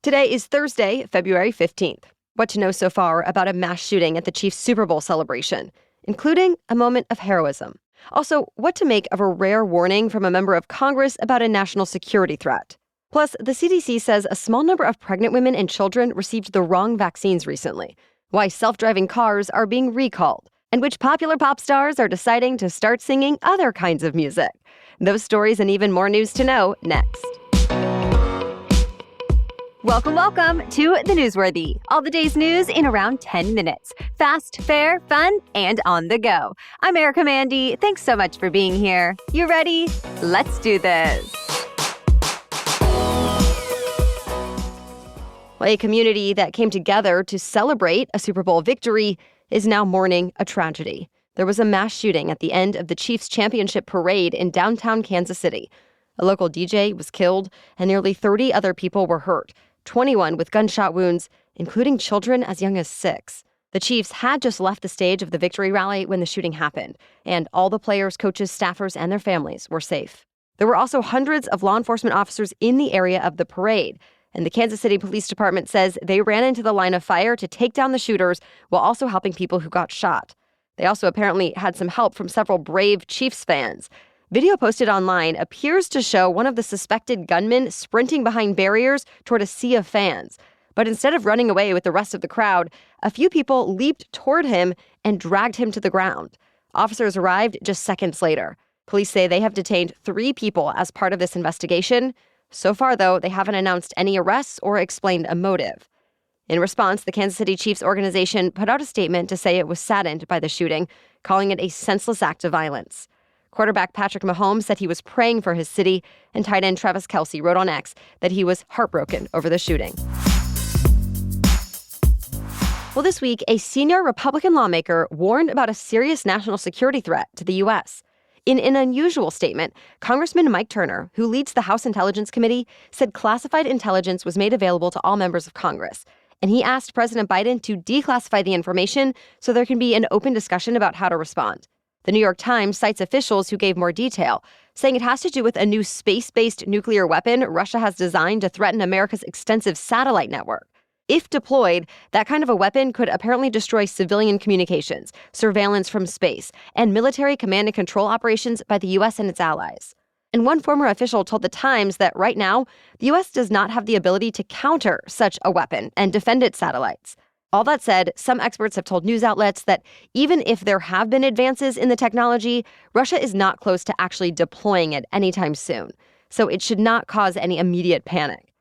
Today is Thursday, February 15th. What to know so far about a mass shooting at the Chiefs' Super Bowl celebration, including a moment of heroism. Also, what to make of a rare warning from a member of Congress about a national security threat. Plus, the CDC says a small number of pregnant women and children received the wrong vaccines recently, why self-driving cars are being recalled, and which popular pop stars are deciding to start singing other kinds of music. Those stories and even more news to know next. Welcome to The Newsworthy. All the day's news in around 10 minutes. Fast, fair, fun, and on the go. I'm Erica Mandy. Thanks so much for being here. You ready? Let's do this. Well, a community that came together to celebrate a Super Bowl victory is now mourning a tragedy. There was a mass shooting at the end of the Chiefs championship parade in downtown Kansas City. A local DJ was killed, and nearly 30 other people were hurt. 21 with gunshot wounds, including children as young as 6. The Chiefs had just left the stage of the victory rally when the shooting happened, and all the players, coaches, staffers, and their families were safe. There were also hundreds of law enforcement officers in the area of the parade, and the Kansas City Police Department says they ran into the line of fire to take down the shooters while also helping people who got shot. They also apparently had some help from several brave Chiefs fans. Video posted online appears to show one of the suspected gunmen sprinting behind barriers toward a sea of fans. But instead of running away with the rest of the crowd, a few people leaped toward him and dragged him to the ground. Officers arrived just seconds later. Police say they have detained 3 people as part of this investigation. So far, though, they haven't announced any arrests or explained a motive. In response, the Kansas City Chiefs organization put out a statement to say it was saddened by the shooting, calling it a senseless act of violence. Quarterback Patrick Mahomes said he was praying for his city, and tight end Travis Kelce wrote on X that he was heartbroken over the shooting. Well, this week, a senior Republican lawmaker warned about a serious national security threat to the U.S. In an unusual statement, Congressman Mike Turner, who leads the House Intelligence Committee, said classified intelligence was made available to all members of Congress, and he asked President Biden to declassify the information so there can be an open discussion about how to respond. The New York Times cites officials who gave more detail, saying it has to do with a new space-based nuclear weapon Russia has designed to threaten America's extensive satellite network. If deployed, that kind of a weapon could apparently destroy civilian communications, surveillance from space, and military command and control operations by the U.S. and its allies. And one former official told the Times that right now, the U.S. does not have the ability to counter such a weapon and defend its satellites. All that said, some experts have told news outlets that even if there have been advances in the technology, Russia is not close to actually deploying it anytime soon. So it should not cause any immediate panic.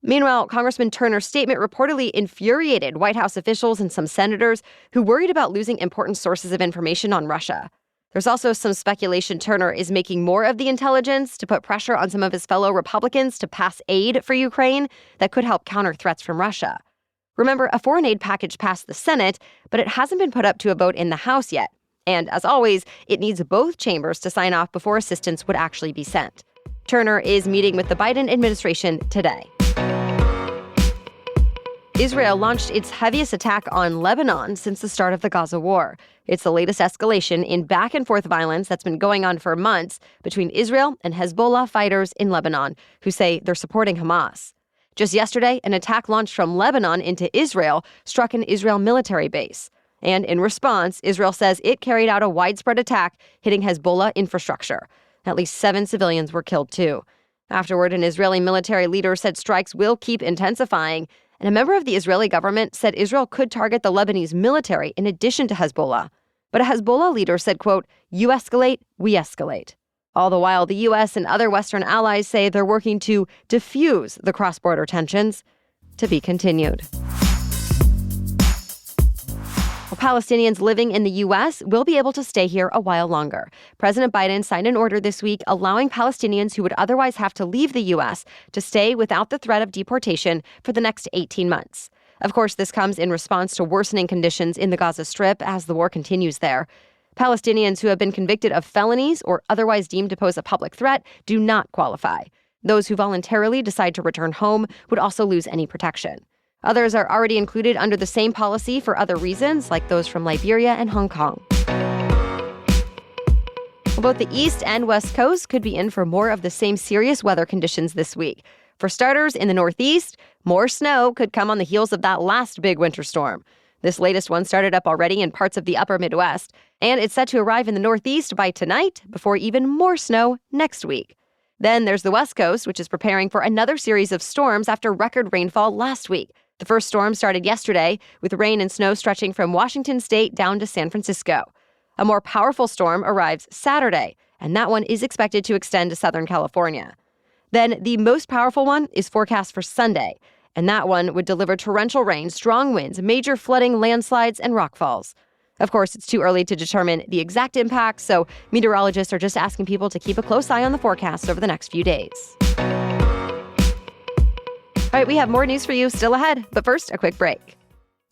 Meanwhile, Congressman Turner's statement reportedly infuriated White House officials and some senators who worried about losing important sources of information on Russia. There's also some speculation Turner is making more of the intelligence to put pressure on some of his fellow Republicans to pass aid for Ukraine that could help counter threats from Russia. Remember, a foreign aid package passed the Senate, but it hasn't been put up to a vote in the House yet. And as always, it needs both chambers to sign off before assistance would actually be sent. Turner is meeting with the Biden administration today. Israel launched its heaviest attack on Lebanon since the start of the Gaza war. It's the latest escalation in back-and-forth violence that's been going on for months between Israel and Hezbollah fighters in Lebanon, who say they're supporting Hamas. Just yesterday, an attack launched from Lebanon into Israel struck an Israel military base. And in response, Israel says it carried out a widespread attack hitting Hezbollah infrastructure. At least 7 civilians were killed, too. Afterward, an Israeli military leader said strikes will keep intensifying. And a member of the Israeli government said Israel could target the Lebanese military in addition to Hezbollah. But a Hezbollah leader said, quote, "You escalate, we escalate." All the while, the U.S. and other Western allies say they're working to diffuse the cross-border tensions. To be continued. Well, Palestinians living in the U.S. will be able to stay here a while longer. President Biden signed an order this week allowing Palestinians who would otherwise have to leave the U.S. to stay without the threat of deportation for the next 18 months. Of course, this comes in response to worsening conditions in the Gaza Strip as the war continues there. Palestinians who have been convicted of felonies or otherwise deemed to pose a public threat do not qualify. Those who voluntarily decide to return home would also lose any protection. Others are already included under the same policy for other reasons, like those from Liberia and Hong Kong. Both the East and West Coast could be in for more of the same serious weather conditions this week. For starters, in the Northeast, more snow could come on the heels of that last big winter storm. This latest one started up already in parts of the upper Midwest, and it's set to arrive in the Northeast by tonight before even more snow next week. Then there's the West Coast, which is preparing for another series of storms after record rainfall last week. The first storm started yesterday, with rain and snow stretching from Washington state down to San Francisco. A more powerful storm arrives Saturday, and that one is expected to extend to Southern California. Then the most powerful one is forecast for Sunday, and that one would deliver torrential rain, strong winds, major flooding, landslides, and rockfalls. Of course, it's too early to determine the exact impact, so meteorologists are just asking people to keep a close eye on the forecast over the next few days. All right, we have more news for you still ahead, but first, a quick break.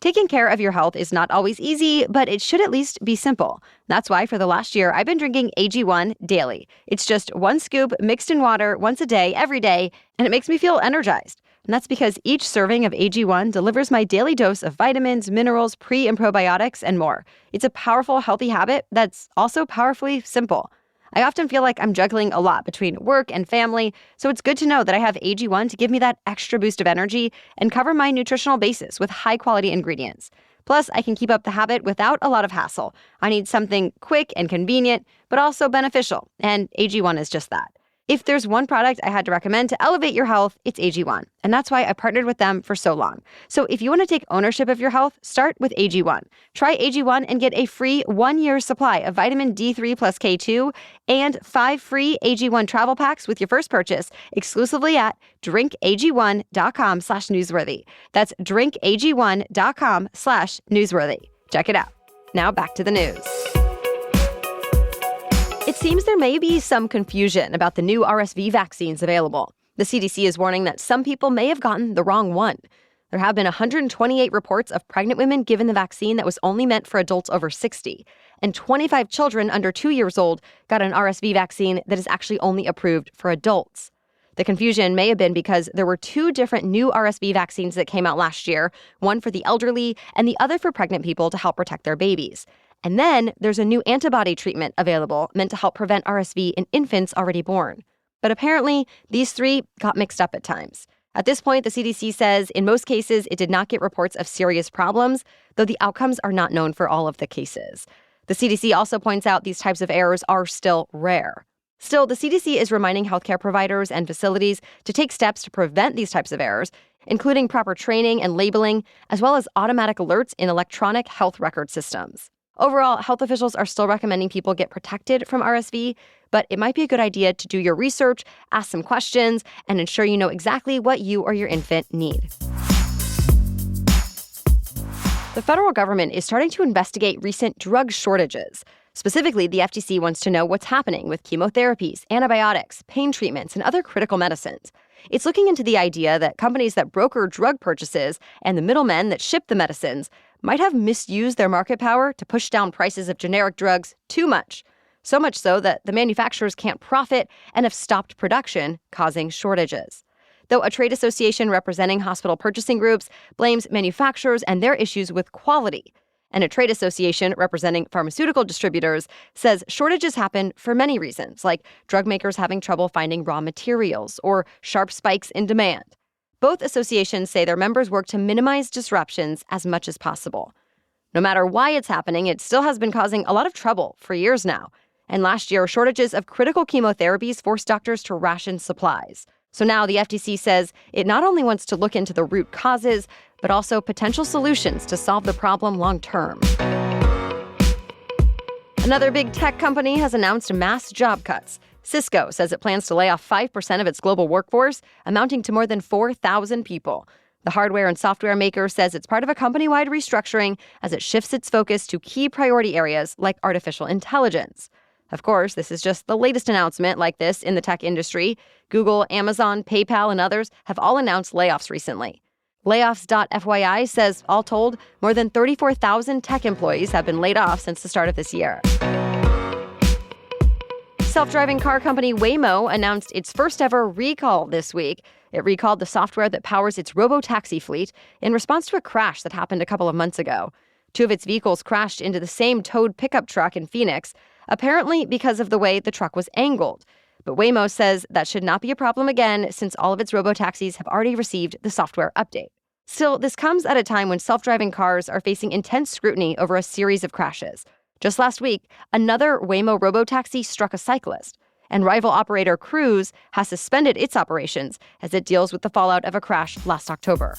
Taking care of your health is not always easy, but it should at least be simple. That's why for the last year, I've been drinking AG1 daily. It's just one scoop mixed in water once a day, every day, and it makes me feel energized. And that's because each serving of AG1 delivers my daily dose of vitamins, minerals, pre- and probiotics, and more. It's a powerful, healthy habit that's also powerfully simple. I often feel like I'm juggling a lot between work and family, so it's good to know that I have AG1 to give me that extra boost of energy and cover my nutritional basis with high-quality ingredients. Plus, I can keep up the habit without a lot of hassle. I need something quick and convenient, but also beneficial, and AG1 is just that. If there's one product I had to recommend to elevate your health, it's AG1, and that's why I partnered with them for so long. So if you want to take ownership of your health, start with AG1. Try AG1 and get a free 1-year supply of vitamin D3+K2 and 5 free AG1 Travel Packs with your first purchase exclusively at drinkag1.com/newsworthy. That's drinkag1.com/newsworthy. Check it out. Now back to the news. It seems there may be some confusion about the new RSV vaccines available. The CDC is warning that some people may have gotten the wrong one. There have been 128 reports of pregnant women given the vaccine that was only meant for adults over 60, and 25 children under 2 years old got an RSV vaccine that is actually only approved for adults. The confusion may have been because there were 2 different new RSV vaccines that came out last year, one for the elderly and the other for pregnant people to help protect their babies. And then there's a new antibody treatment available meant to help prevent RSV in infants already born. But apparently, these 3 got mixed up at times. At this point, the CDC says in most cases, it did not get reports of serious problems, though the outcomes are not known for all of the cases. The CDC also points out these types of errors are still rare. Still, the CDC is reminding healthcare providers and facilities to take steps to prevent these types of errors, including proper training and labeling, as well as automatic alerts in electronic health record systems. Overall, health officials are still recommending people get protected from RSV, but it might be a good idea to do your research, ask some questions, and ensure you know exactly what you or your infant need. The federal government is starting to investigate recent drug shortages. Specifically, the FTC wants to know what's happening with chemotherapies, antibiotics, pain treatments, and other critical medicines. It's looking into the idea that companies that broker drug purchases and the middlemen that ship the medicines might have misused their market power to push down prices of generic drugs too much. So much so that the manufacturers can't profit and have stopped production, causing shortages. Though a trade association representing hospital purchasing groups blames manufacturers and their issues with quality. And a trade association representing pharmaceutical distributors says shortages happen for many reasons, like drug makers having trouble finding raw materials or sharp spikes in demand. Both associations say their members work to minimize disruptions as much as possible. No matter why it's happening, it still has been causing a lot of trouble for years now. And last year, shortages of critical chemotherapies forced doctors to ration supplies. So now the FTC says it not only wants to look into the root causes, but also potential solutions to solve the problem long term. Another big tech company has announced mass job cuts. Cisco says it plans to lay off 5% of its global workforce, amounting to more than 4,000 people. The hardware and software maker says it's part of a company-wide restructuring as it shifts its focus to key priority areas like artificial intelligence. Of course, this is just the latest announcement like this in the tech industry. Google, Amazon, PayPal, and others have all announced layoffs recently. Layoffs.fyi says, all told, more than 34,000 tech employees have been laid off since the start of this year. Self-driving car company Waymo announced its first ever recall this week. It recalled the software that powers its robo-taxi fleet in response to a crash that happened a couple of months ago. 2 of its vehicles crashed into the same towed pickup truck in Phoenix, apparently because of the way the truck was angled. But Waymo says that should not be a problem again since all of its robotaxis have already received the software update. Still, this comes at a time when self-driving cars are facing intense scrutiny over a series of crashes. Just last week, another Waymo robotaxi struck a cyclist, and rival operator Cruise has suspended its operations as it deals with the fallout of a crash last October.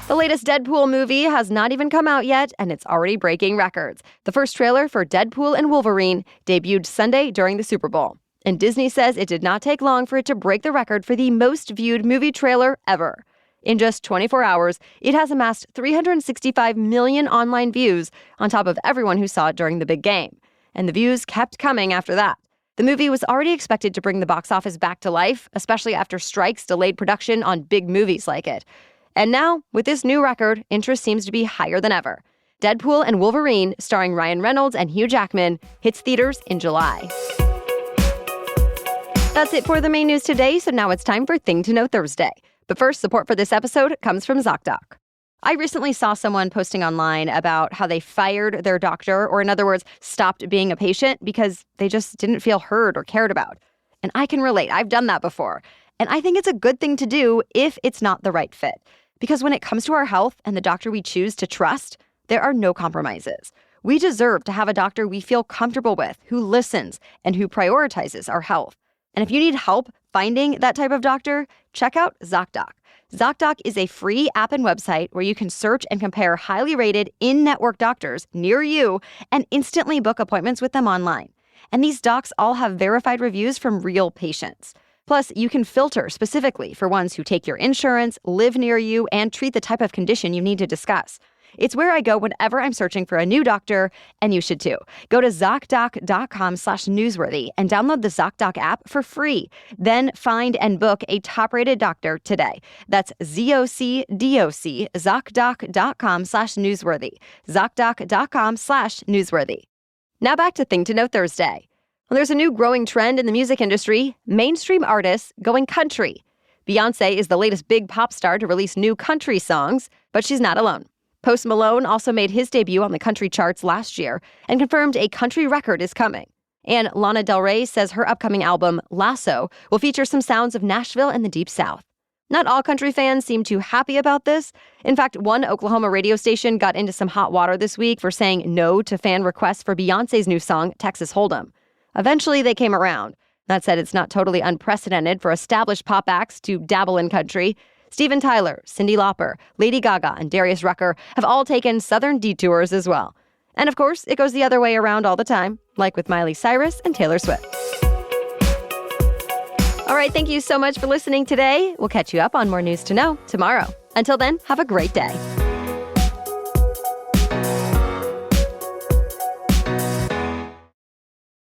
The latest Deadpool movie has not even come out yet, and it's already breaking records. The first trailer for Deadpool and Wolverine debuted Sunday during the Super Bowl. And Disney says it did not take long for it to break the record for the most viewed movie trailer ever. In just 24 hours, it has amassed 365 million online views on top of everyone who saw it during the big game. And the views kept coming after that. The movie was already expected to bring the box office back to life, especially after strikes delayed production on big movies like it. And now, with this new record, interest seems to be higher than ever. Deadpool and Wolverine, starring Ryan Reynolds and Hugh Jackman, hits theaters in July. That's it for the main news today, so now it's time for Thing to Know Thursday. But first, support for this episode comes from ZocDoc. I recently saw someone posting online about how they fired their doctor, or in other words, stopped being a patient because they just didn't feel heard or cared about. And I can relate. I've done that before. And I think it's a good thing to do if it's not the right fit. Because when it comes to our health and the doctor we choose to trust, there are no compromises. We deserve to have a doctor we feel comfortable with, who listens and who prioritizes our health. And if you need help finding that type of doctor, check out ZocDoc. ZocDoc is a free app and website where you can search and compare highly rated in-network doctors near you and instantly book appointments with them online. And these docs all have verified reviews from real patients. Plus, you can filter specifically for ones who take your insurance, live near you, and treat the type of condition you need to discuss. It's where I go whenever I'm searching for a new doctor, and you should too. Go to ZocDoc.com/newsworthy and download the ZocDoc app for free. Then find and book a top-rated doctor today. That's ZocDoc, ZocDoc.com/newsworthy. ZocDoc.com/newsworthy. Now back to Thing to Know Thursday. Well, there's a new growing trend in the music industry, mainstream artists going country. Beyoncé is the latest big pop star to release new country songs, but she's not alone. Post Malone also made his debut on the country charts last year and confirmed a country record is coming. And Lana Del Rey says her upcoming album, Lasso, will feature some sounds of Nashville and the Deep South. Not all country fans seem too happy about this. In fact, one Oklahoma radio station got into some hot water this week for saying no to fan requests for Beyoncé's new song, Texas Hold'em. Eventually, they came around. That said, it's not totally unprecedented for established pop acts to dabble in country. Steven Tyler, Cyndi Lauper, Lady Gaga, and Darius Rucker have all taken southern detours as well. And of course, it goes the other way around all the time, like with Miley Cyrus and Taylor Swift. All right, thank you so much for listening today. We'll catch you up on more news to know tomorrow. Until then, have a great day.